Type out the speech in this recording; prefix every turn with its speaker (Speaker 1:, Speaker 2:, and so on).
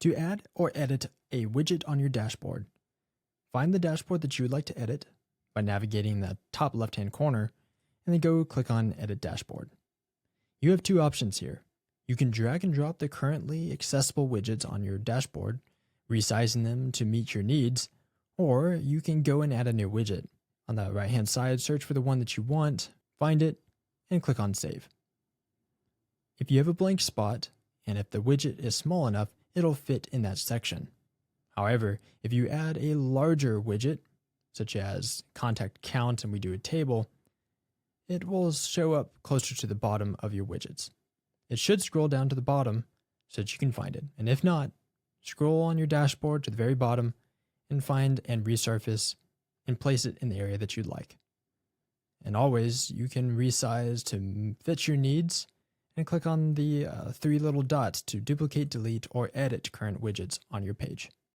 Speaker 1: To add or edit a widget on your dashboard, find the dashboard that you would like to edit by navigating the top left-hand corner and then go click on Edit Dashboard. You have two options here. You can drag and drop the currently accessible widgets on your dashboard, resizing them to meet your needs, or you can go and add a new widget. On the right-hand side, search for the one that you want, find it, and click on Save. If you have a blank spot, and if the widget is small enough, it'll fit in that section. However, if you add a larger widget, such as contact count, and we do a table, it will show up closer to the bottom of your widgets. It should scroll down to the bottom so that you can find it. And if not, scroll on your dashboard to the very bottom and find and resurface and place it in the area that you'd like. And always, you can resize to fit your needs and click on the three little dots to duplicate, delete, or edit current widgets on your page.